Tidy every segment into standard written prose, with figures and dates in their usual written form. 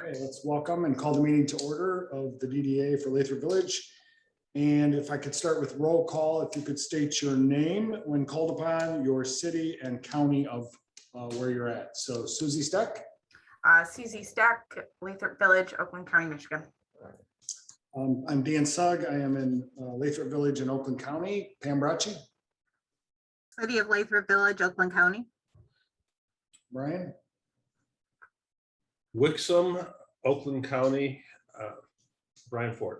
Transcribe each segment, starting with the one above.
Okay, let's welcome and call the meeting to order of the DDA for Lathrup Village. And if I could start with roll call, if you could state your name when called upon, your city and county of where you're at. So Susie Steck. Susie Steck, Lathrup Village, Oakland County, Michigan. I'm Dan Sugg. I am in Lathrup Village in Oakland County. Pam Bracci. City of Lathrup Village, Oakland County. Brian. Wixom, Oakland County, Brian Ford.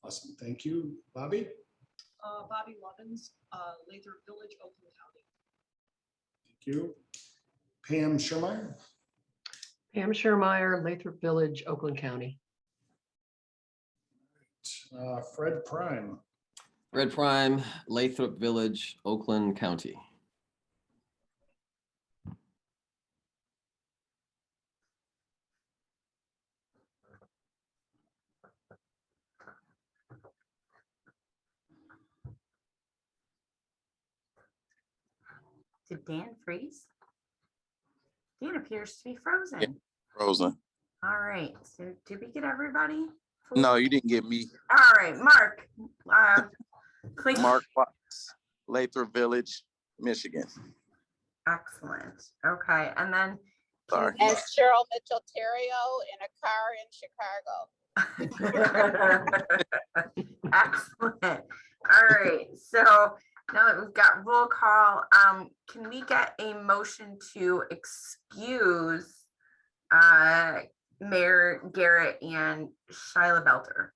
Awesome. Thank you. Bobby. Bobby Lovins, Lathrup Village, Oakland County. Thank you. Pam Schermeyer. Pam Schermeyer, Lathrup Village, Oakland County. Fred Prime. Fred Prime, Lathrup Village, Oakland County. Did Dan freeze? Dan appears to be frozen. Yeah, frozen. All right. So did we get everybody? No, you didn't get me. All right, Mark. Please. Mark Watts, Lathrup Village, Michigan. Excellent. Okay, and then Sorry. And Cheryl Mitchell Terrio in a car in Chicago. excellent. All right. So now that we've got roll call, can we get a motion to excuse Mayor Garrett and Shyla Belter?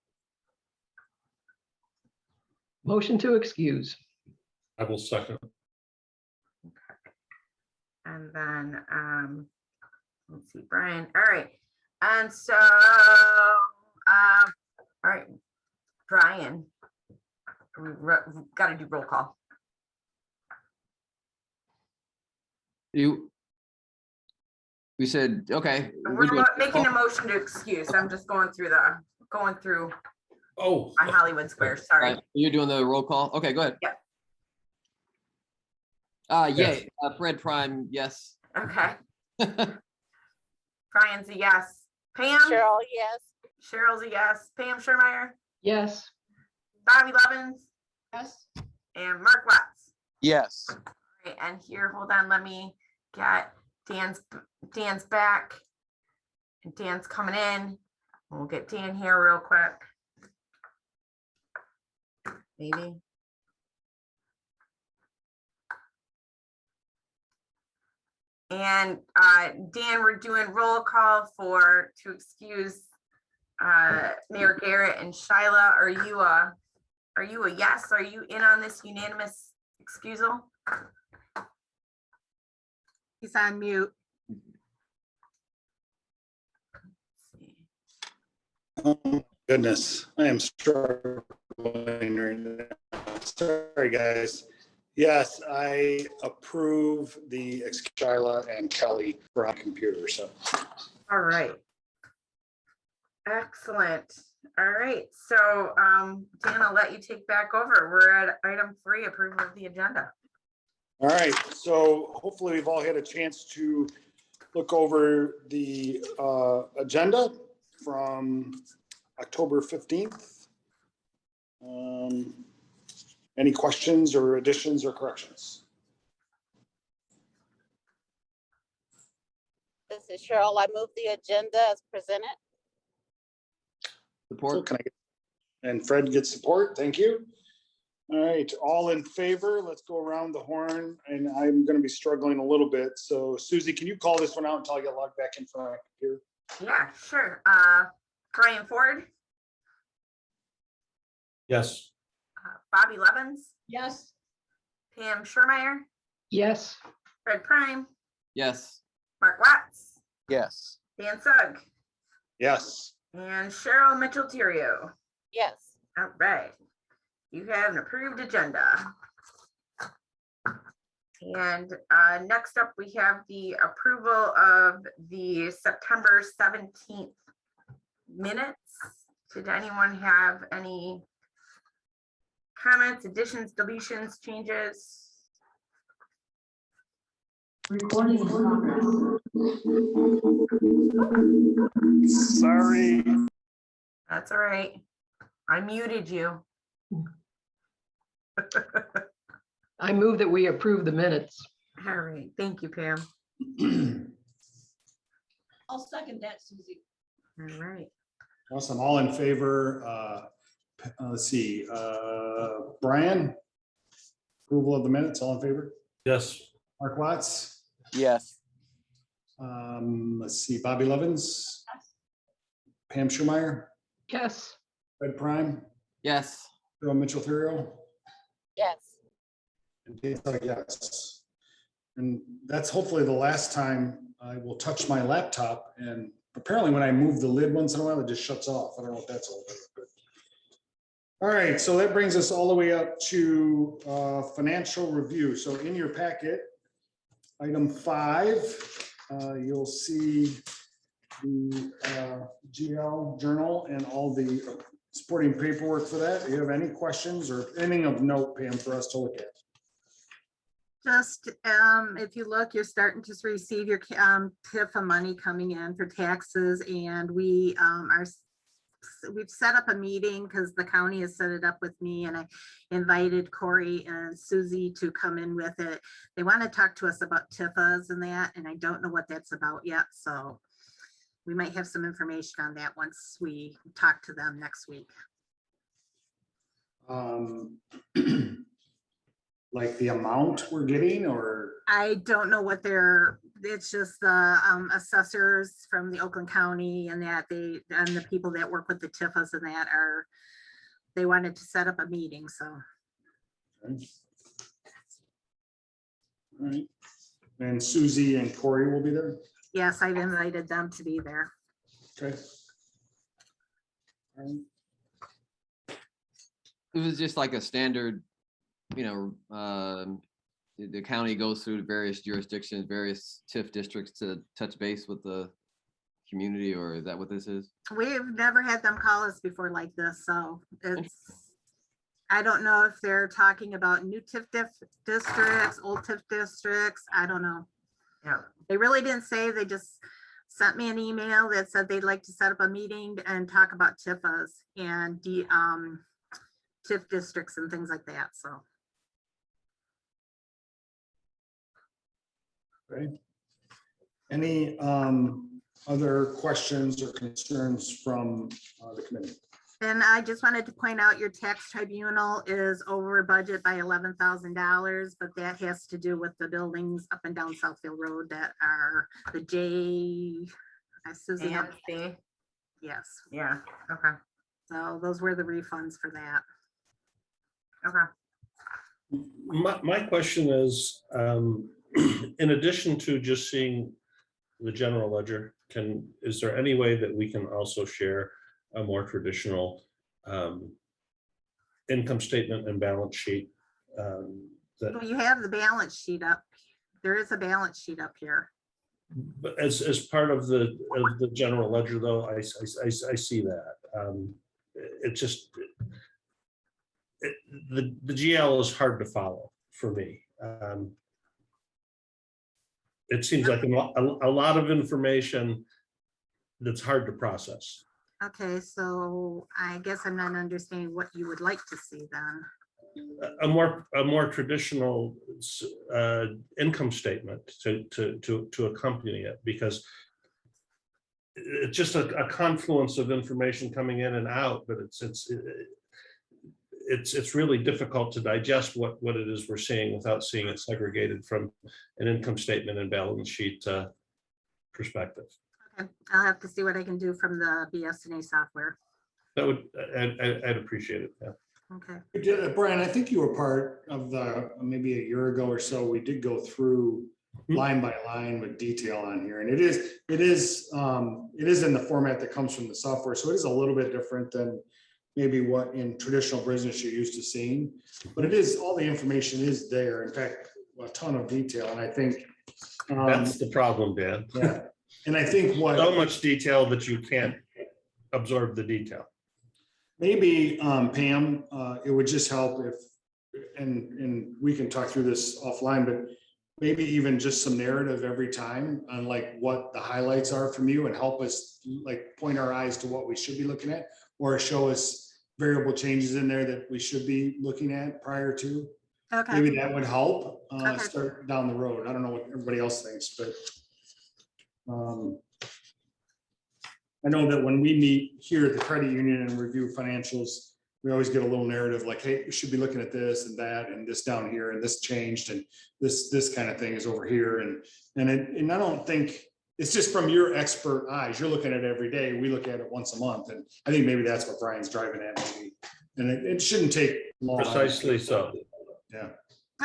Motion to excuse. I will second. And then let's see, Brian. All right. And so all right, Brian, we've got to do roll call. We said, okay. We're making a motion to excuse. I'm just going through Oh, my Hollywood Squares. Sorry. You're doing the roll call? Okay, go ahead. Yep. Yay, Fred Prime, yes. Okay. Brian's a yes. Pam? Cheryl, yes. Cheryl's a yes. Pam Schermeyer? Yes. Bobby Lovins? Yes. And Mark Watts? Yes. All right, and here, hold on, let me get Dan's back. And Dan's coming in. We'll get Dan here real quick. Maybe. And Dan, we're doing roll call to excuse Mayor Garrett and Shyla. Are you a yes? Are you in on this unanimous excusal? He's on mute. Oh, goodness, I am struggling right now. Sorry, guys. Yes, I approve the Shyla and Kelly for on computer. So, All right. Excellent. All right. So, Dan, I'll let you take back over. We're at item 3, approval of the agenda. all right. So hopefully we've all had a chance to look over the agenda from October 15th. Any questions or additions or corrections? This is Cheryl. I move the agenda as presented. So Support. can I get, and Fred gets support. Thank you. All right, all in favor, let's go around the horn, and I'm going to be struggling a little bit. So Susie, can you call this one out until I get logged back in from my computer? Yeah, sure. Brian Ford, yes. Bobby Lovins, Yes. Pam Schermeyer, Yes. Fred Prime, Yes. Mark Watts, Yes. Dan Sugg, Yes. and Cheryl Mitchell Terrio. Yes. All right. You have an approved agenda. And next up, we have the approval of the September 17th minutes. Did anyone have any comments, additions, deletions, changes? Recording in progress. Sorry. That's all right. I muted you. I move that we approve the minutes. All right, thank you, Pam. I'll second that, Susie. All right. Awesome. All in favor? Let's see, Brian? Approval of the minutes, all in favor? Yes. Mark Watts? Yes. Let's see, Bobby Levens? Pam Schumeyer? Yes, Fred Prime? Yes. Joe Mitchell-Thurio? Yes. And Dave, yes. And that's hopefully the last time I will touch my laptop, and apparently when I move the lid once in a while, it just shuts off. I don't know what that's all about. But all right, so that brings us all the way up to financial review. So in your packet, item 5, you'll see the GL journal and all the supporting paperwork for that. Do you have any questions or anything of note, Pam, for us to look at? Just, if you look, you're starting to receive your TIFA money coming in for taxes, and we've set up a meeting because the county has set it up with me, and I invited Corey and Susie to come in with it. They want to talk to us about TIFAs and that, and I don't know what that's about yet, so we might have some information on that once we talk to them next week. Like the amount we're getting, or? I don't know what it's just the assessors from the Oakland County and that and the people that work with the TIFAs and that they wanted to set up a meeting, so. All right. And Susie and Corey will be there? Yes, I've invited them to be there. Okay. All right. It was just like a standard, the county goes through various jurisdictions, various TIF districts to touch base with the community, or is that what this is? We've never had them call us before like this, so I don't know if they're talking about new TIF districts, old TIF districts. I don't know. Yeah. They really didn't say. They just sent me an email that said they'd like to set up a meeting and talk about TIFAs and the TIF districts and things like that, so. Okay. Any other questions or concerns from the committee? And I just wanted to point out your tax tribunal is over budget by $11,000, but that has to do with the buildings up and down Southfield Road that are the Susie. AMC. Yes, Yeah, okay, so those were the refunds for that. okay. My question is, in addition to just seeing the general ledger, is there any way that we can also share a more traditional income statement and balance sheet? Well, you have the balance sheet up. There is a balance sheet up here. But as part of the general ledger, though, I see that. It just, the GL is hard to follow for me. It seems like a lot of information that's hard to process. Okay, so I guess I'm not understanding what you would like to see then. A more traditional income statement to accompany it, because it's just a confluence of information coming in and out, but it's really difficult to digest what it is we're seeing without seeing it segregated from an income statement and balance sheet perspective. Okay, I'll have to see what I can do from the BSNA software. That would, I'd appreciate it. Yeah. Okay. Brian, I think you were part of maybe a year ago or so, we did go through line by line with detail on here, and it is in the format that comes from the software, so it is a little bit different than maybe what in traditional business you're used to seeing, but it is, all the information is there. In fact, a ton of detail, and I think That's the problem, Dan. yeah, and I think So much detail that you can't absorb the detail. maybe Pam, it would just help if, and we can talk through this offline, but maybe even just some narrative every time on like what the highlights are from you and help us like point our eyes to what we should be looking at, or show us variable changes in there that we should be looking at prior to. Okay, Maybe that would help Okay. start down the road. I don't know what everybody else thinks, but I know that when we meet here at the credit union and review financials, we always get a little narrative like, hey, we should be looking at this and that, and this down here, and this changed, and this kind of thing is over here. And I don't think, it's just from your expert eyes, you're looking at it every day. We look at it once a month. And I think maybe that's what Brian's driving at maybe. And it shouldn't take long. Precisely so. Yeah.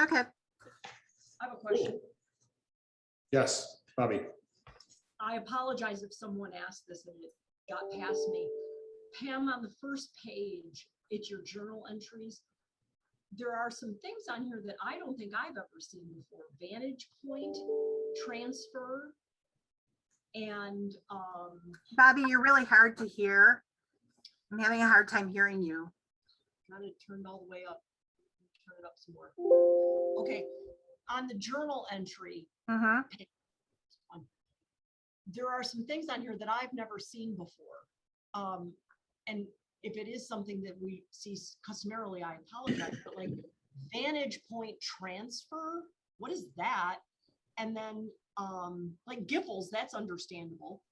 okay. I have a question. Yes, Bobby. I apologize if someone asked this and it got past me. Pam, on the first page, it's your journal entries. There are some things on here that I don't think I've ever seen before. Vantage point, transfer, and Bobby, you're really hard to hear. I'm having a hard time hearing you. got it turned all the way up. Turn it up some more. Okay, on the journal entry, Mm-hmm. there are some things on here that I've never seen before. And if it is something that we see customarily, I apologize, but like vantage point transfer, what is that? And then like Giffords, that's understandable.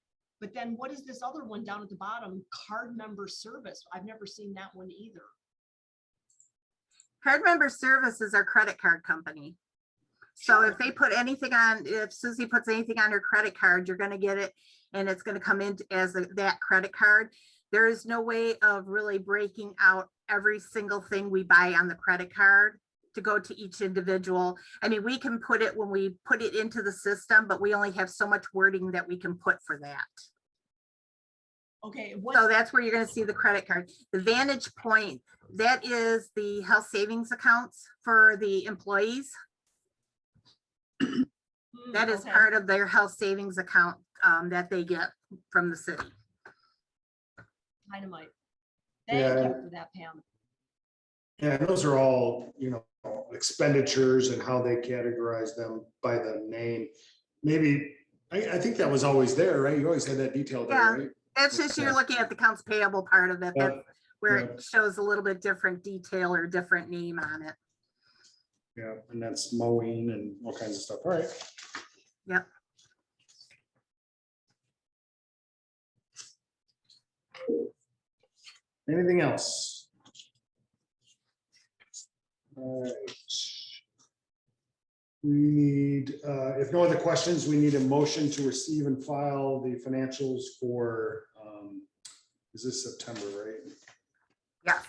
But then what is this other one down at the bottom? Card member service. I've never seen that one either. Card member service is our credit card company. So if they put anything on, if Susie puts anything on her credit card, you're gonna get it and it's gonna come in as that credit card. There is no way of really breaking out every single thing we buy on the credit card to go to each individual. I mean, we can put it when we put it into the system, but we only have so much wording that we can put for that. Okay, So that's where you're gonna see the credit card. The Vantage Point, that is the health savings accounts for the employees. That is okay. part of their health savings account that they get from the city. Dynamite. Thank Yeah. you for that, Pam. Yeah, and those are all, expenditures and how they categorize them by the name. Maybe, I think that was always there, right? You always had that detail there, Yeah. right? It's just you're looking at the accounts payable part of it, Yeah. that's where Yeah. it shows a little bit different detail or different name on it. Yeah, and that's mowing and all kinds of stuff. All right. Yep. Anything else? All right. We need, if no other questions, we need a motion to receive and file the financials for, is this September, right? Yes.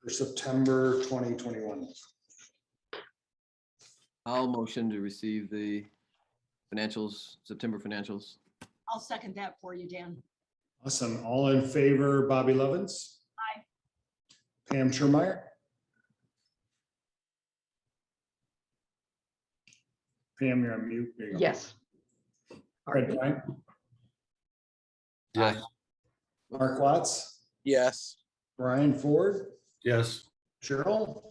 For September 2021. I'll motion to receive the financials, September financials. I'll second that for you, Dan. Awesome. All in favor, Bobby Levens? Aye. Pam Schermeyer? Pam, you're on mute. There you go. Yes. Fred Bryant? Yes. Mark Watts? Yes. Brian Ford? Yes. Cheryl?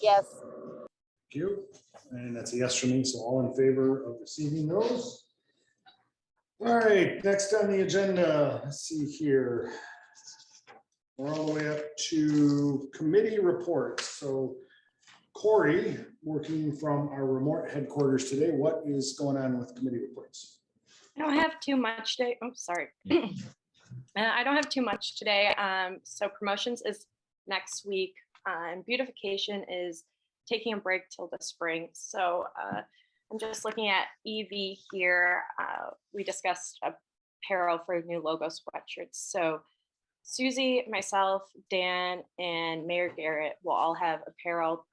Yes. Thank you. And that's a yes for me. So all in favor of receiving those? All right, next on the agenda, let's see here. We're all the way up to committee reports. So Corey, working from our remote headquarters today, what is going on with committee reports? I don't have too much today. Oh, sorry. I don't have too much today. So promotions is next week, and beautification is taking a break till the spring. So I'm just looking at EV here. We discussed apparel for new logo sweatshirts. So Susie, myself, Dan, and Mayor Garrett will all have apparel.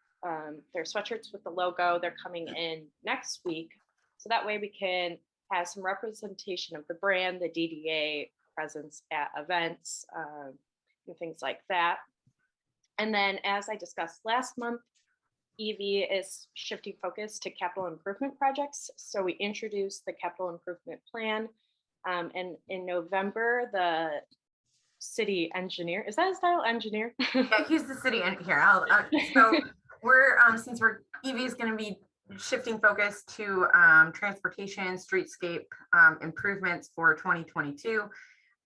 Their sweatshirts with the logo. They're coming in next week. So that way we can have some representation of the brand, the DDA presence at events, and things like that. And then as I discussed last month, EV is shifting focus to capital improvement projects. So we introduced the capital improvement plan. And in November, the city engineer, is that his title, engineer? Yeah, he's the city in here. So we're, since EV is going to be shifting focus to transportation, streetscape improvements for 2022.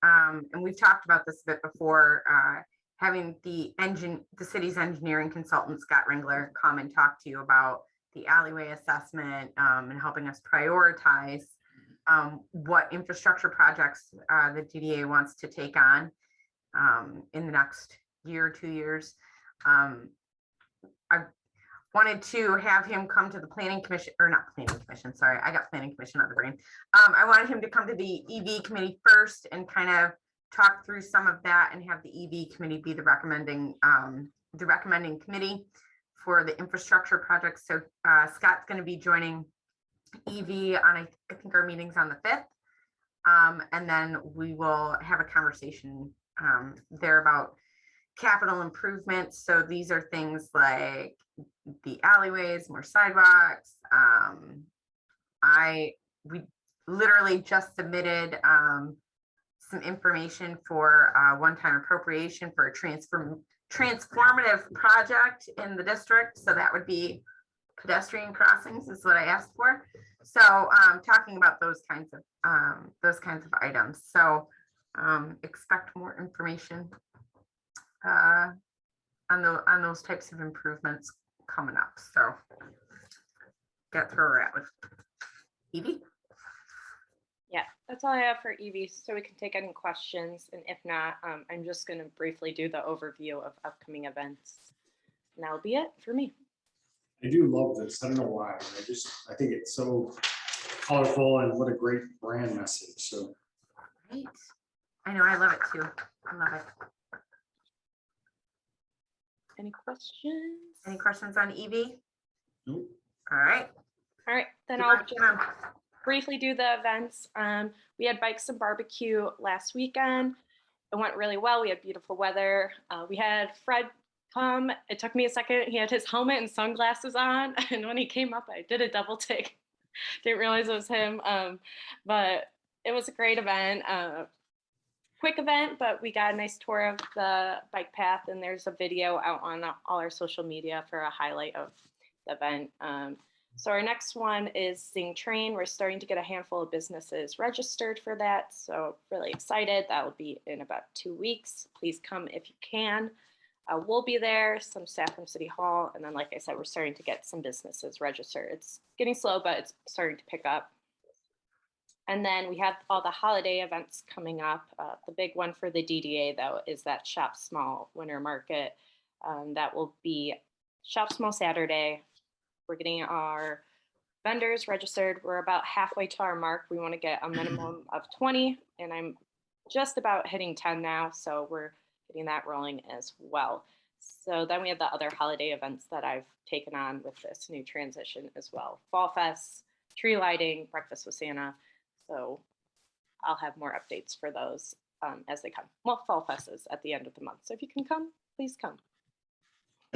And we've talked about this a bit before, having the city's engineering consultant, Scott Ringler, come and talk to you about the alleyway assessment and helping us prioritize what infrastructure projects the DDA wants to take on in the next year or 2 years. I wanted to have him come to the planning commission, or not planning commission, sorry, I got planning commission on the brain. I wanted him to come to the EV committee first and kind of talk through some of that and have the EV committee be the recommending committee for the infrastructure projects. So Scott's going to be joining EV on, I think our meeting's on the 5th. And then we will have a conversation there about capital improvements. So these are things like the alleyways, more sidewalks. We literally just submitted some information for a one-time appropriation for a transformative project in the district. So that would be pedestrian crossings is what I asked for. So talking about those kinds of items. So expect more information on those types of improvements coming up. So that's where we're at with Evie. Yeah, that's all I have for EV, so we can take any questions, and if not, I'm just going to briefly do the overview of upcoming events, and that'll be it for me. I do love this. I don't know why. I think it's so colorful and what a great brand message. So Right. I know, I love it too. I love it. Any questions? Any questions on Evie? nope. All right. All right, then Come I'll on, just come on. briefly do the events. We had bikes and barbecue last weekend. It went really well. We had beautiful weather. We had Fred come. It took me a second. He had his helmet and sunglasses on. And when he came up, I did a double take. Didn't realize it was him. But it was a great event. Quick event, but we got a nice tour of the bike path. And there's a video out on all our social media for a highlight of the event. So our next one is Zing Train. We're starting to get a handful of businesses registered for that. So really excited. That will be in about 2 weeks. Please come if you can. We'll be there, some staff from City Hall. And then, like I said, we're starting to get some businesses registered. It's getting slow, but it's starting to pick up. And then we have all the holiday events coming up. The big one for the DDA, though, is that Shop Small Winter Market. That will be Shop Small Saturday. We're getting our vendors registered. We're about halfway to our mark. We want to get a minimum of 20, and I'm just about hitting 10 now. So we're getting that rolling as well. So then we have the other holiday events that I've taken on with this new transition as well. Fall Fest, tree lighting, breakfast with Santa. So I'll have more updates for those as they come. Well, Fall Fest is at the end of the month. So if you can come, please come.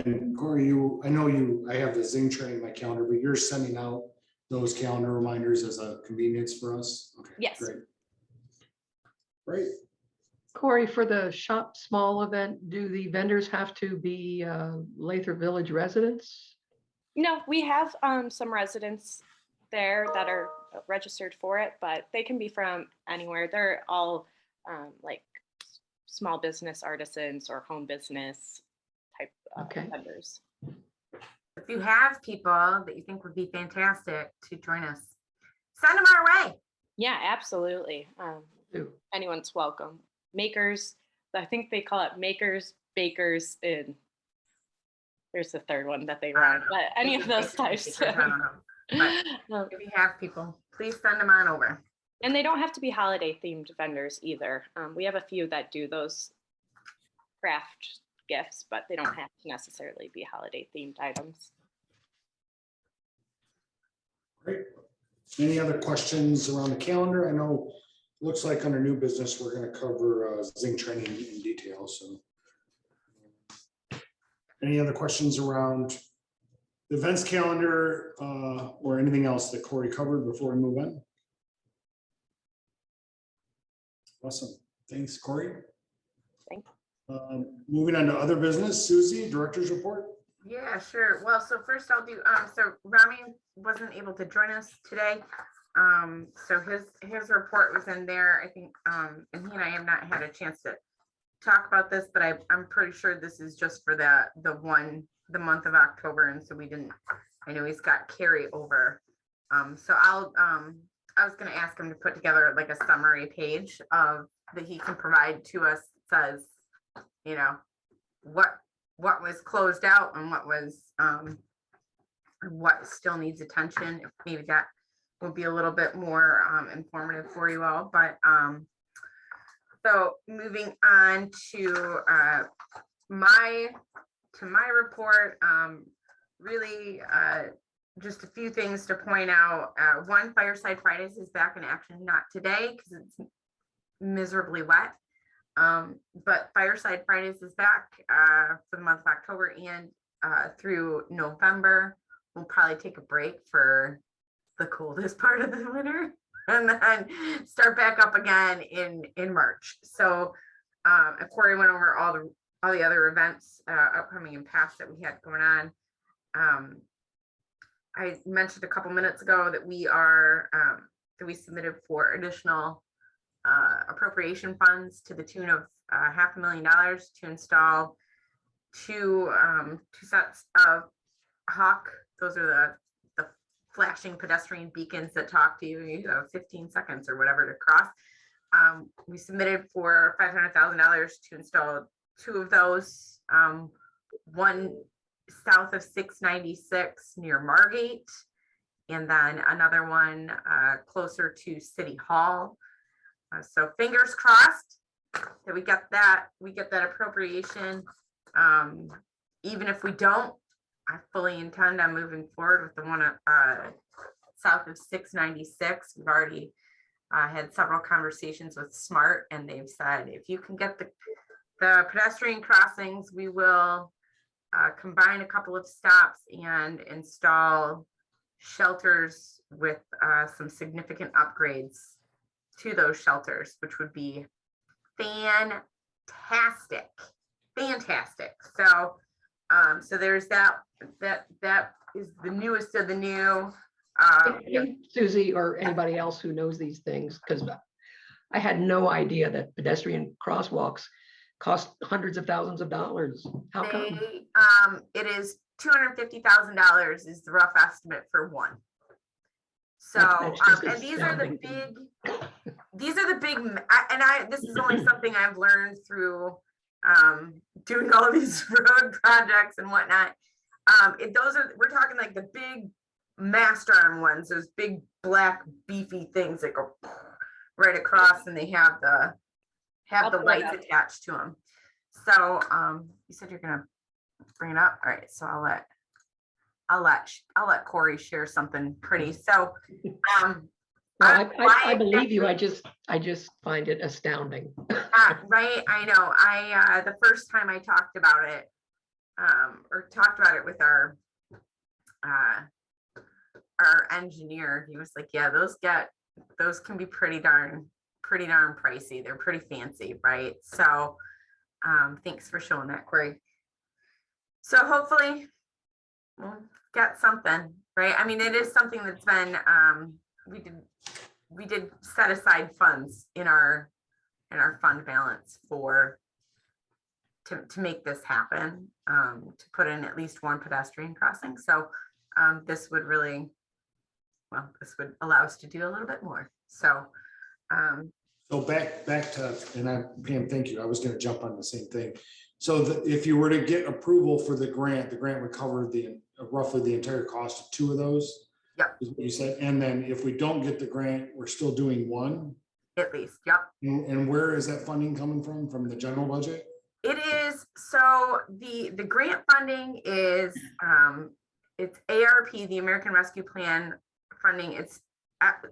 And Corey, I have the Zing Train in my calendar, but you're sending out those calendar reminders as a convenience for us? Okay, Yes. Great. Great. Corey, for the Shop Small event, do the vendors have to be Lathrup Village residents? No, we have some residents there that are registered for it, but they can be from anywhere. They're all like small business artisans or home business type vendors. If you have people that you think would be fantastic to join us, send them our way. Yeah, absolutely. Anyone's welcome. Makers, I think they call it makers, bakers, and there's the third one that they run, but any of those types. I don't know. But if you have people, please send them on over. And they don't have to be holiday themed vendors either. We have a few that do those craft gifts, but they don't have to necessarily be holiday themed items. Great. Any other questions around the calendar? I know, looks like under new business, we're going to cover Zing training in detail. So any other questions around the events calendar or anything else that Corey covered before we move on? Awesome. Thanks, Corey. Thanks. Moving on to other business, Susie, director's report. Yeah, sure. Well, so first I'll do, so Rami wasn't able to join us today. So his report was in there, I think, and he and I have not had a chance to talk about this, but I'm pretty sure this is just for the month of October, and so we didn't, I know he's got carryover. So I was gonna ask him to put together like a summary page that he can provide to us, that says, you know, what was closed out and what still needs attention. If maybe that will be a little bit more informative for you all. But so moving on to my report, really just a few things to point out. One, Fireside Fridays is back in action, not today because it's miserably wet. But Fireside Fridays is back for the month of October and through November. We'll probably take a break for the coldest part of the winter and then start back up again in March. So Corey went over all the other events upcoming and past that we had going on. I mentioned a couple minutes ago that we submitted for additional appropriation funds to the tune of $500,000 to install two sets of Hawk. Those are the flashing pedestrian beacons that talk to you. You have 15 seconds or whatever to cross. We submitted for $500,000 to install two of those. One south of 696 near Margate, and then another one closer to City Hall. So fingers crossed that we get that appropriation. Even if we don't, I fully intend on moving forward with the one south of 696. We've already had several conversations with SMART, and they've said if you can get the pedestrian crossings, we will combine a couple of stops and install shelters with some significant upgrades to those shelters, which would be fantastic. So so there's that is the newest of the new. Susie or anybody else who knows these things, because I had no idea that pedestrian crosswalks cost hundreds of thousands of dollars. How come? It is $250,000 is the rough estimate for one. So That's just and these are the astounding. big, and this is only something I've learned through doing all these road projects and whatnot. We're talking like the big mast arm ones, those big black beefy things that go right across, and they have the lights attached to them. So you said you're gonna bring it up. All right, so I'll let Corey share something pretty. So I believe you. I just find it astounding. Right, I know. The first time I talked about it, with our engineer, he was like, yeah, those can be pretty darn pricey. They're pretty fancy, right? So thanks for showing that, Corey. So hopefully we'll get something, right? I mean, it is something that's been we did set aside funds in our fund balance to make this happen, to put in at least one pedestrian crossing. So this would allow us to do a little bit more. So So back to, and Pam, thank you. I was going to jump on the same thing. So if you were to get approval for the grant would cover roughly the entire cost of two of those. Yep. Is what you said. And then if we don't get the grant, we're still doing one. At least, yep. And where is that funding coming from? From the general budget? It is. So the grant funding is it's ARP, the American Rescue Plan funding. It's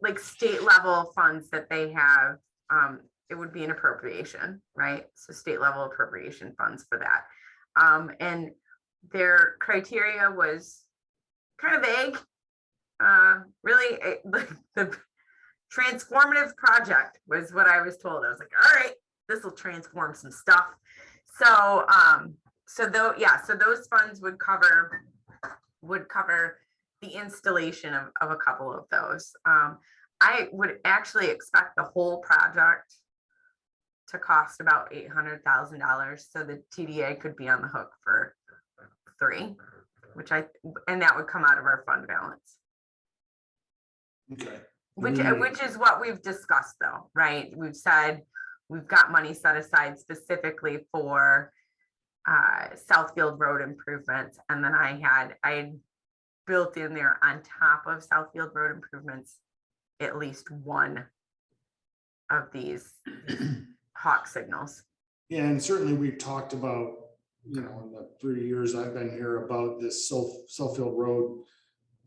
like state level funds that they have. It would be an appropriation, right? So state level appropriation funds for that. And their criteria was kind of vague. Really, the transformative project was what I was told. I was like, all right, this will transform some stuff. So so though, yeah, so those funds would cover the installation of a couple of those. I would actually expect the whole project to cost about $800,000, so the TDA could be on the hook for 3, and that would come out of our fund balance. Okay. Which is what we've discussed though, right? We've said we've got money set aside specifically for Southfield Road improvements. And then I built in there on top of Southfield Road improvements, at least one of these hawk signals. Yeah, and certainly we've talked about, in the 3 years I've been here, about this Southfield Road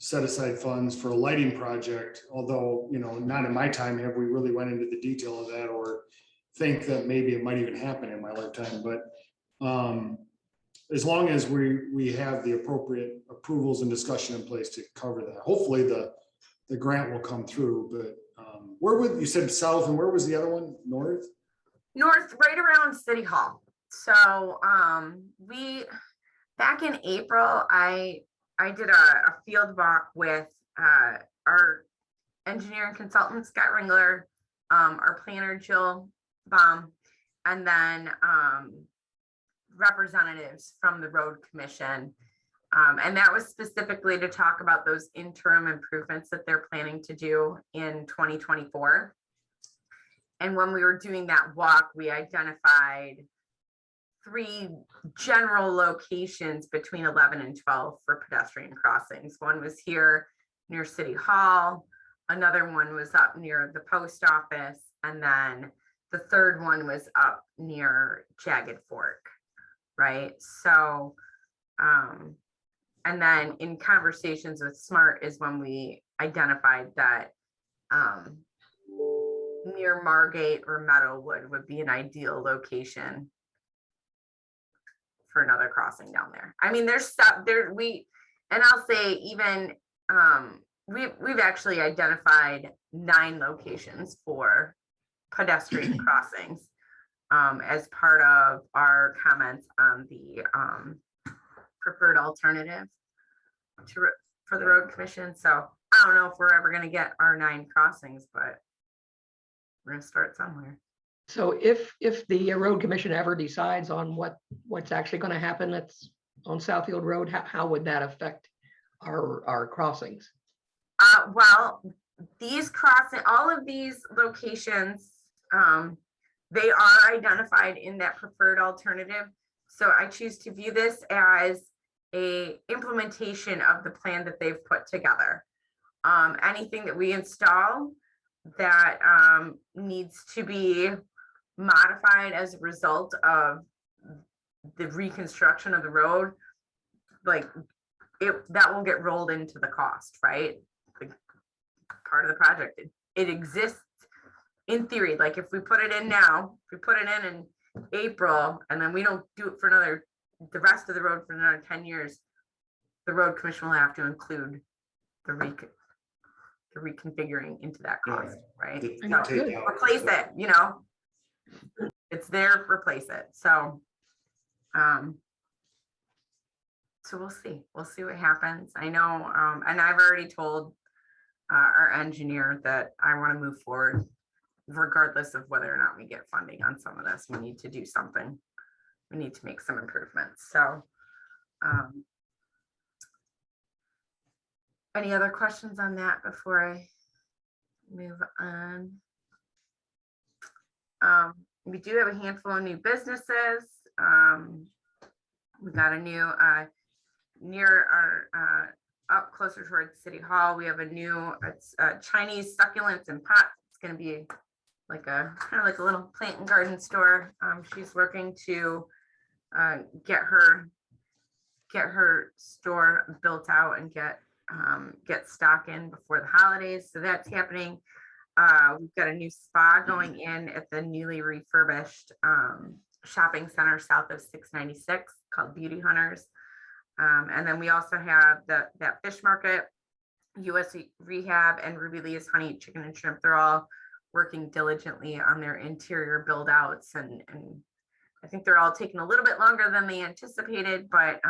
set aside funds for a lighting project, although, not in my time have we really went into the detail of that or think that maybe it might even happen in my lifetime, but as long as we have the appropriate approvals and discussion in place to cover that, hopefully the grant will come through, but you said south, and where was the other one? North, Right around City Hall. So back in April, I did a field walk with our engineer and consultant, Scott Ringler, our planner, Jill Baum, and then representatives from the road commission. And that was specifically to talk about those interim improvements that they're planning to do in 2024. And when we were doing that walk, we identified 3 general locations between 11 and 12 for pedestrian crossings. One was here near City Hall. Another one was up near the post office. And then the third one was up near Jagged Fork, right? So, and then in conversations with SMART is when we identified that near Margate or Meadowwood would be an ideal location for another crossing down there. I mean, there's stuff there, and I'll say even we've actually identified 9 locations for pedestrian crossings as part of our comments on the preferred alternative for the road commission. So I don't know if we're ever going to get our 9 crossings, but we're going to start somewhere. So if the road commission ever decides on what's actually going to happen that's on Southfield Road, how would that affect our crossings? Well, all of these locations, they are identified in that preferred alternative. So I choose to view this as a implementation of the plan that they've put together. Anything that we install that needs to be modified as a result of the reconstruction of the road, that will get rolled into the cost, right? Part of the project. It exists in theory. Like if we put it in now, if we put it in April, and then we don't do it for the rest of the road for another 10 years, the road commission will have to include the reconfiguring into that cost, right? So replace it, it's there, replace it. So we'll see what happens. I know, and I've already told our engineer that I want to move forward regardless of whether or not we get funding on some of this. We need to do something. We need to make some improvements. So any other questions on that before I move on? We do have a handful of new businesses. We got a new near our up closer towards City Hall. We have a new Chinese succulents and pots. It's going to be like kind of like a little plant and garden store. She's working to get her store built out and get stock in before the holidays. So that's happening. We've got a new spa going in at the newly refurbished shopping center south of 696 called Beauty Hunters. And then we also have that fish market, US Rehab, and Ruby Lee's Honey Chicken and Shrimp. They're all working diligently on their interior build outs and I think they're all taking a little bit longer than they anticipated, but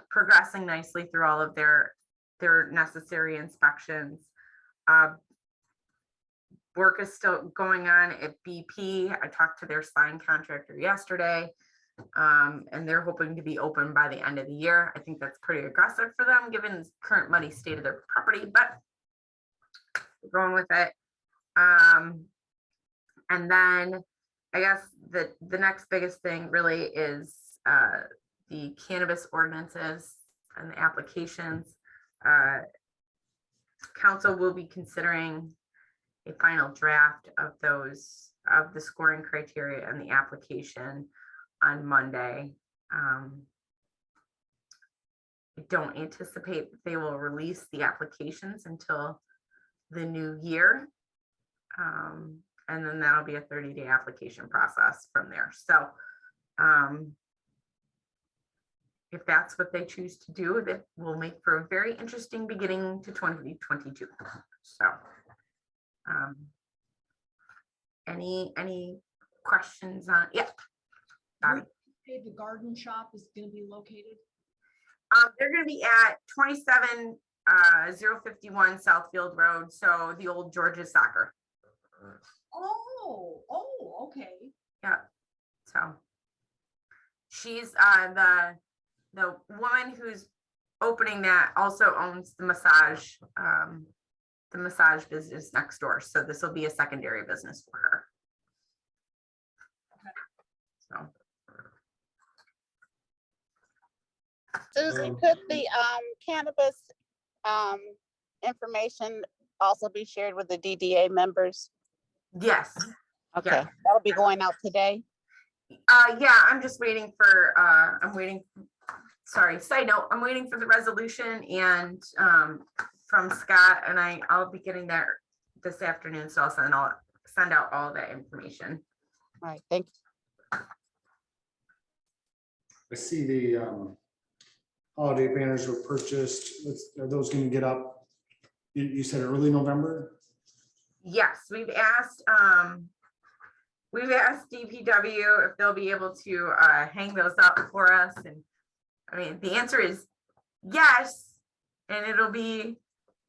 progressing nicely through all of their necessary inspections. Work is still going on at BP. I talked to their sign contractor yesterday, and they're hoping to be open by the end of the year. I think that's pretty aggressive for them, given the current muddy state of their property, but we're going with it. And then I guess the next biggest thing really is the cannabis ordinances and the applications. Council will be considering a final draft of those, of the scoring criteria and the application on Monday. I don't anticipate that they will release the applications until the new year. And then that'll be a 30-day application process from there. So if that's what they choose to do, that will make for a very interesting beginning to 2022. So any questions on, yeah. Where did you say the garden shop is going to be located? They're going to be at 27051 Southfield Road. So the old Georgia Soccer. Oh, okay. Yeah. So she's the woman who's opening that also owns the massage business next door. So this will be a secondary business for her. So. Susie, could the cannabis information also be shared with the DDA members? Yes. Okay, Yeah. that'll be going out today. Yeah, I'm just waiting for sorry, side note, I'm waiting for the resolution and from Scott, and I'll be getting that this afternoon. So I'll send out all that information. All right, thank you. I see the holiday banners were purchased. Are those going to get up? You said early November? Yes, we've asked DPW if they'll be able to hang those up for us. And I mean, the answer is yes. And it'll be,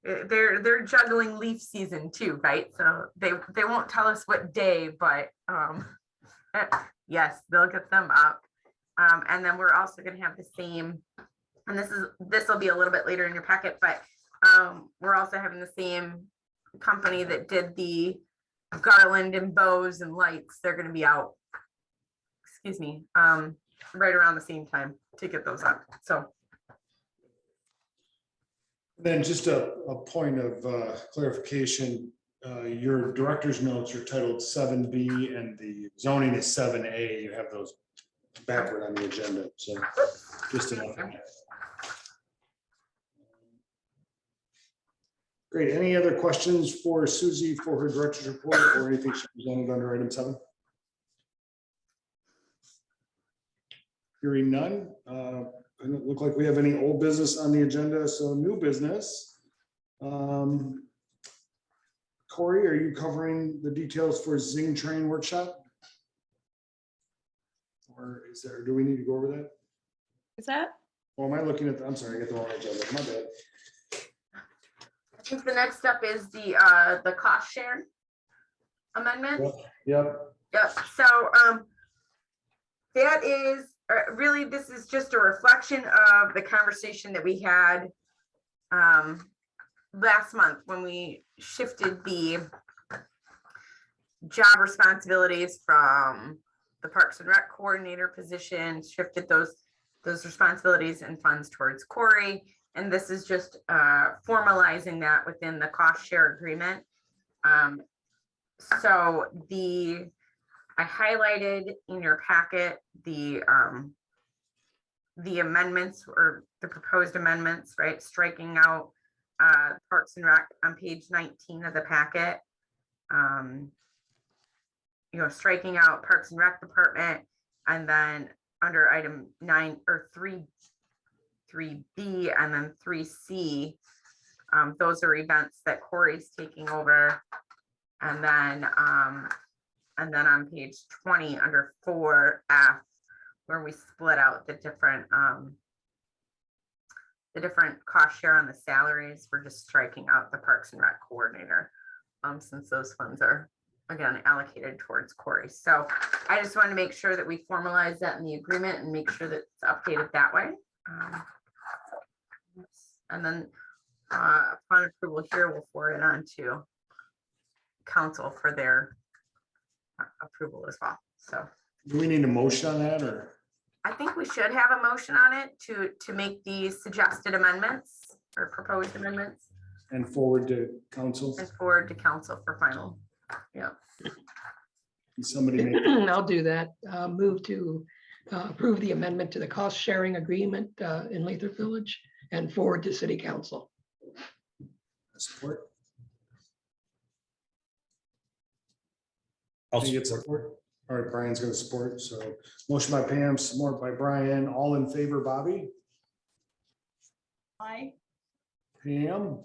they're juggling leaf season too, right? So they won't tell us what day, but yes, they'll get them up. And then we're also going to have the same, and this will be a little bit later in your packet, but we're also having the same company that did the garland and bows and lights. They're going to be out, excuse me, right around the same time to get those up. So then just a point of clarification, your director's notes are titled 7B and the zoning is 7A. You have those backward on the agenda. So just enough. Great. Any other questions for Susie for her director's report or anything she presented under item 7? Hearing none. Doesn't look like we have any old business on the agenda, so new business. Corey, are you covering the details for Zing Train workshop? Or is there, do we need to go over that? Is that? Or am I looking at, I'm sorry, I got the wrong agenda, my bad. I think the next step is the cost share amendment. Yep. Yep. So that is really, this is just a reflection of the conversation that we had last month when we shifted the job responsibilities from the Parks and Rec coordinator position, shifted those responsibilities and funds towards Corey. And this is just formalizing that within the cost share agreement. So I highlighted in your packet the amendments or the proposed amendments, right? Striking out Parks and Rec on page 19 of the packet. Striking out Parks and Rec department, and then under item 9 or 3B and then 3C, those are events that Corey's taking over. And then and then on page 20 under 4F, where we split out the different cost share on the salaries, we're just striking out the Parks and Rec coordinator, since those funds are again allocated towards Corey. So I just wanted to make sure that we formalize that in the agreement and make sure that it's updated that way. And then upon approval here, we'll forward it on to council for their approval as well. So Do we need a motion on that, or? I think we should have a motion on it to make the suggested amendments or proposed amendments And forward to council? and forward to council for final. Yeah. Can somebody make, I'll do that. Move to approve the amendment to the cost sharing agreement in Lathrup Village and forward to city council. support? I'll Can you get support. support? All right, Brian's gonna support, so motion by Pam, support by Brian, all in favor, Bobby? Aye. Pam,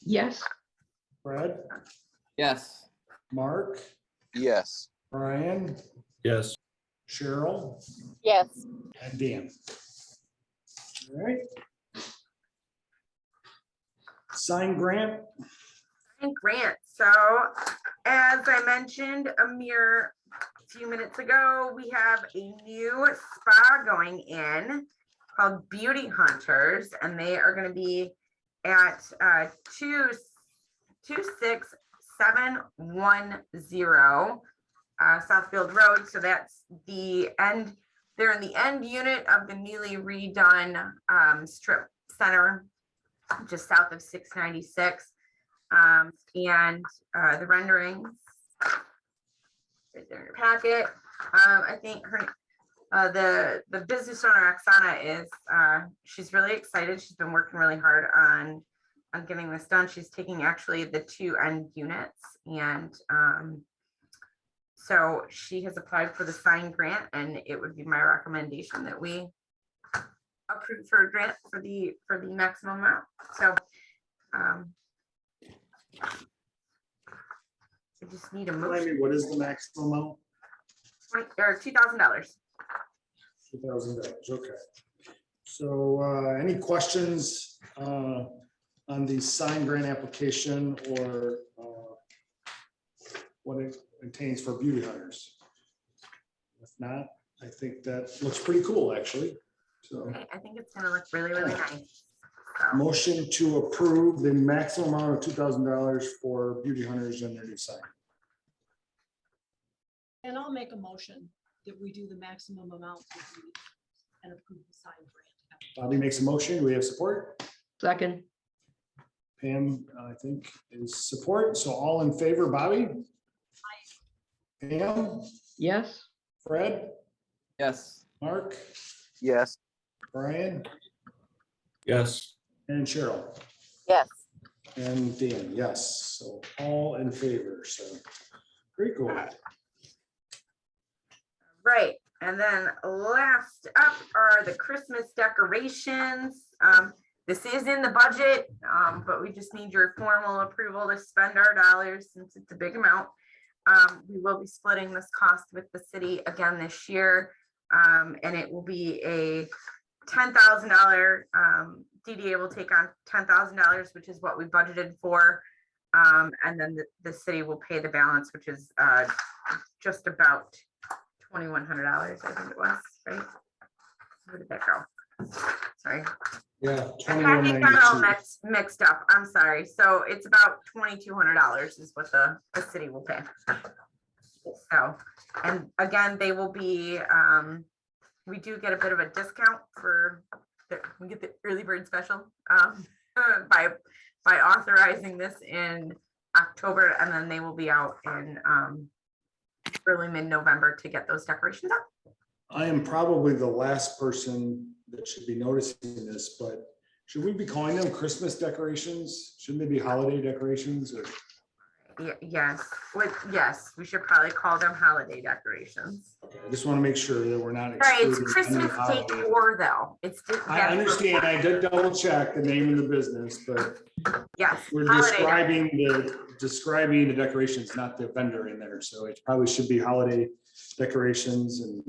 Yes, Fred, Yes. Mark, Yes. Brian, Yes, Cheryl, Yes. and Dan. All right. Sign grant, And grant. So as I mentioned a mere few minutes ago, we have a new spa going in called Beauty Hunters, and they are going to be at 26710 Southfield Road. So that's the end. They're in the end unit of the newly redone strip center just south of 696. And the renderings right there in your packet. I think her the business owner Oksana is she's really excited. She's been working really hard on getting this done. She's taking actually the 2 end units, and so she has applied for the sign grant, and it would be my recommendation that we approve for a grant for the maximum amount. So I just need a motion. what is the maximum amount? Or $2,000. $2,000, okay. So any questions on the sign grant application or what it contains for beauty hunters? If not, I think that looks pretty cool, actually. So Okay, I think it's gonna look really, really nice. So, motion to approve the maximum amount of $2,000 for beauty hunters and their new sign. And I'll make a motion that we do the maximum amount and approve the sign grant. Bobby makes a motion. Do we have support? second, Pam, I think, is support. So all in favor, Bobby? Pam, yes, Fred, Yes. Mark, Yes. Brian, yes, and Cheryl, Yes. and Dan, yes. So all in favor, so very cool. right, and then last up are the Christmas decorations. This is in the budget, but we just need your formal approval to spend our dollars since it's a big amount. We will be splitting this cost with the city again this year, and it will be a $10,000. DDA will take on $10,000, which is what we budgeted for, and then the city will pay the balance, which is just about $2,100. I think it was, right? Where did that go? Sorry. Yeah. I had got all 2192. mixed up. I'm sorry. So it's about $2,200 is what the city will pay. So, and again, they will be, we do get a bit of a discount for, we get the early bird special by authorizing this in October, and then they will be out in early mid-November to get those decorations up. I am probably the last person that should be noticing this, but should we be calling them Christmas decorations? Shouldn't they be holiday decorations? Or Yes, yes, we should probably call them holiday decorations. Okay, I just want to make sure that we're not. Sorry, it's excluding any Christmas holiday. decor though. It's. I understand, I did double check the name of the business, but Yes. we're holiday describing the decorations, not the vendor in there, so it probably should be holiday decorations and.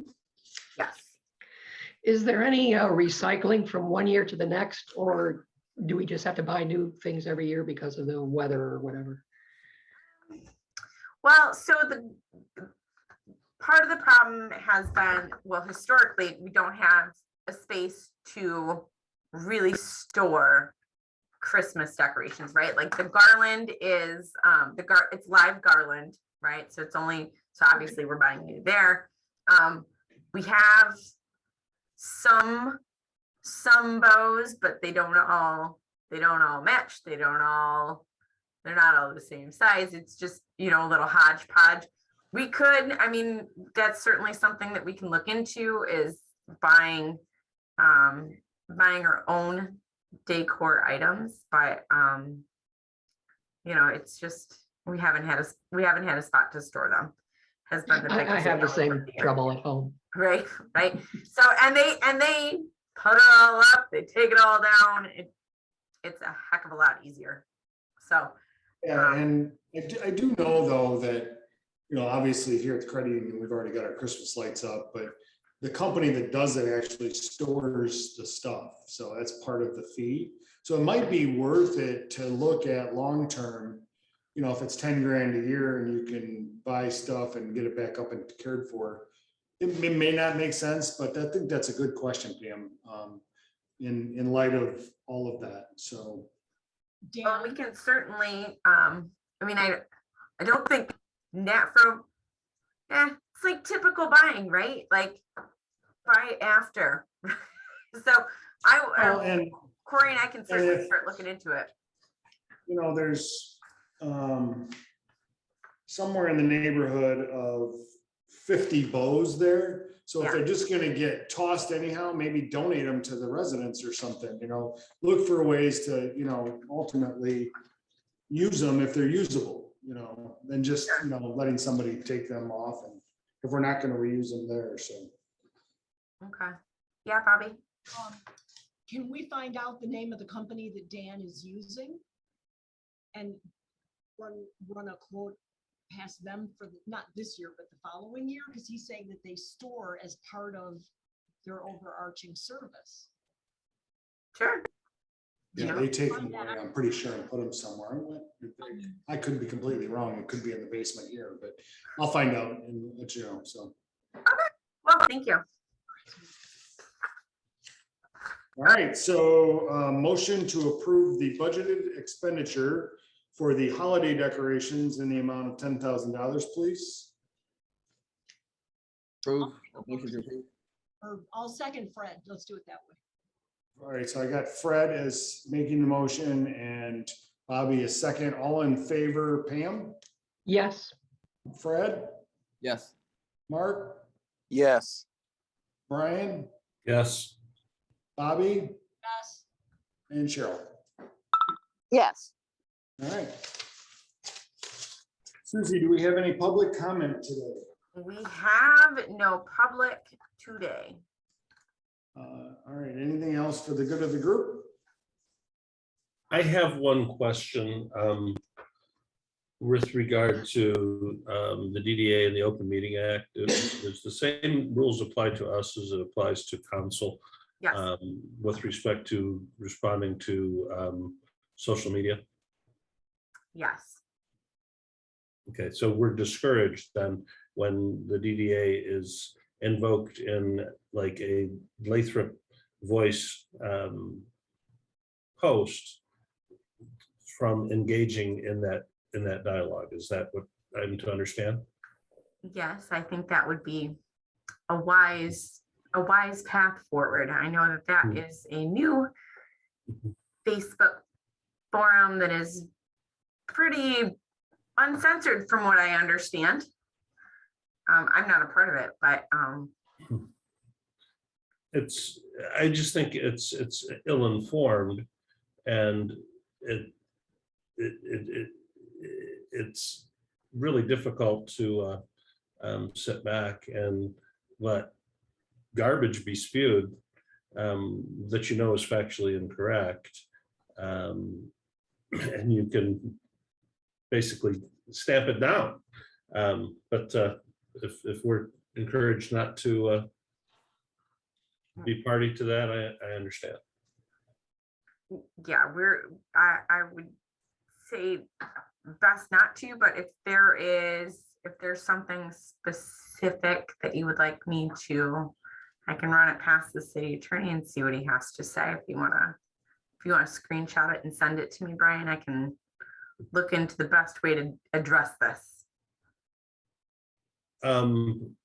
Yes. Is there any recycling from one year to the next, or do we just have to buy new things every year because of the weather or whatever? Well, so the part of the problem has been, well, historically, we don't have a space to really store Christmas decorations, right? Like the garland is it's live garland, right? So it's only, so obviously we're buying new there. We have some bows, but they don't all match. They're not all the same size. It's just, a little hodgepodge. We could, I mean, that's certainly something that we can look into, is buying our own decor items, but it's just, we haven't had a spot to store them. Has been the I biggest have the challenge same of the year. trouble at home. Right. So, and they put it all up, they take it all down. It's a heck of a lot easier. So. Yeah, and I do know though that, obviously here at the credit union, we've already got our Christmas lights up, but the company that does it actually stores the stuff. So that's part of the fee. So it might be worth it to look at long-term, if it's 10 grand a year and you can buy stuff and get it back up and cared for. It may not make sense, but I think that's a good question, Pam, in light of all of that. So. Well, we can certainly, I don't think it's like typical buying, right? Like buy after. So And Corey and I can certainly start looking into it. There's somewhere in the neighborhood of 50 bows there. So if they're just gonna get tossed anyhow, maybe donate them to the residents or something, look for ways to, ultimately use them if they're usable, than just, letting somebody take them off, and if we're not gonna reuse them there, so. Okay. Yeah, Bobby. Can we find out the name of the company that Dan is using? And run a quote past them for not this year, but the following year, because he's saying that they store as part of their overarching service. Sure. Yeah, they take them away, I'm pretty sure, and put them somewhere. I could be completely wrong. It could be in the basement here, but I'll find out and let you know, so. Okay. Well, thank you. All right, so motion to approve the budgeted expenditure for the holiday decorations in the amount of $10,000, please. Approve. Motion to approve. Or I'll second Fred. Let's do it that way. All right, so I got Fred as making the motion and Bobby is second. All in favor, Pam, Yes, Fred, Yes. Mark, Yes. Brian, Yes. Bobby, Yes. and Cheryl. Yes. All right. Susie, do we have any public comment today? We have no public today. All right, anything else for the good of the group? I have one question with regard to the DDA and the Open Meeting Act. Does the same rules apply to us as it applies to council Yes. with respect to responding to social media? Yes. Okay, so we're discouraged then when the DDA is invoked in like a Lathrup voice post from engaging in that dialogue. Is that what I'm to understand? Yes, I think that would be a wise path forward. I know that is a new Facebook forum that is pretty uncensored from what I understand. I'm not a part of it, but I just think it's it's really difficult to sit back and let garbage be spewed that you know is factually incorrect. And you can basically stamp it down. But if we're encouraged not to be party to that, I understand. Yeah, I would say best not to, but if there's something specific that you would like me to, I can run it past the city attorney and see what he has to say. If you want to screenshot it and send it to me, Brian, I can look into the best way to address this. I mean,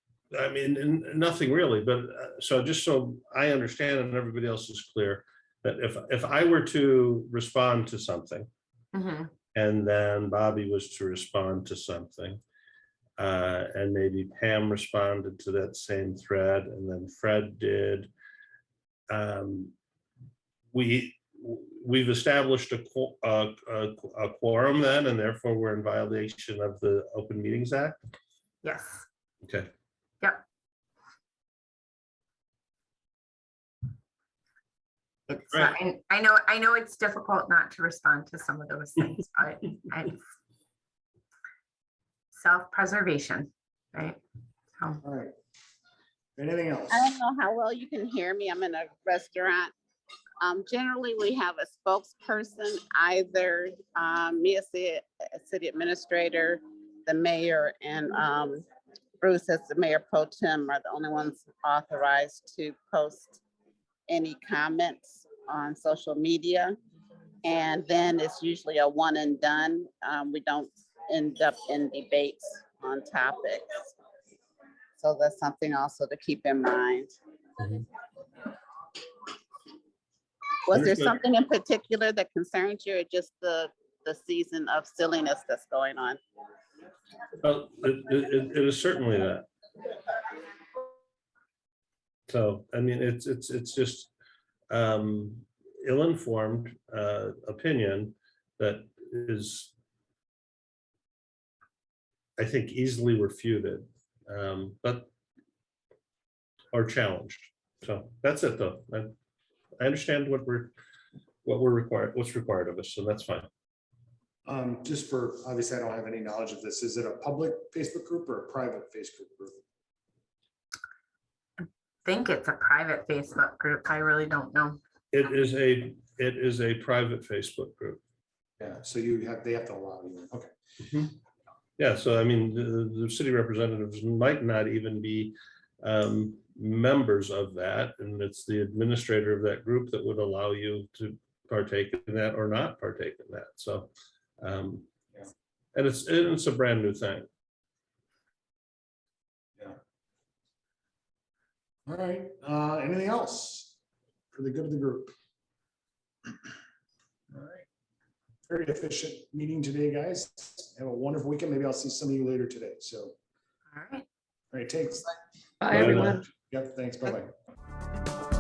nothing really, but so just so I understand and everybody else is clear, that if I were to respond to something, Mhm. and then Bobby was to respond to something, and maybe Pam responded to that same thread, and then Fred did, we've established a quorum then, and therefore we're in violation of the Open Meetings Act. Yes. Okay. Yep. It's, Right. I know it's difficult not to respond to some of those things, but it's self-preservation, right? So, All right. Anything else? I don't know how well you can hear me. I'm in a restaurant. Generally, we have a spokesperson, either me as the city administrator, the mayor, and Bruce as the mayor pro tem are the only ones authorized to post any comments on social media. And then it's usually a one and done. We don't end up in debates on topics. So that's something also to keep in mind. Mhm. Was there Understood. something in particular that concerned you, or just the season of silliness that's going on? Well, it is certainly that. So, I mean, it's just ill-informed opinion that is, I think, easily refuted, but or challenged. So that's it, though. I understand what's required of us, so that's fine. Just for, obviously, I don't have any knowledge of this. Is it a public Facebook group or a private Facebook group? I think it's a private Facebook group. I really don't know. It is a private Facebook group. Yeah, so they have to allow you. Okay. Mhm. Yeah, so I mean, the city representatives might not even be members of that, and it's the administrator of that group that would allow you to partake in that or not partake in that. So, and it's a brand new thing. Yeah. All right. Anything else for the good of the group? All right. Very efficient meeting today, guys. Have a wonderful weekend. Maybe I'll see some of you later today. So, All right. all right, thanks. Bye, everyone. Yep, thanks. Bye-bye.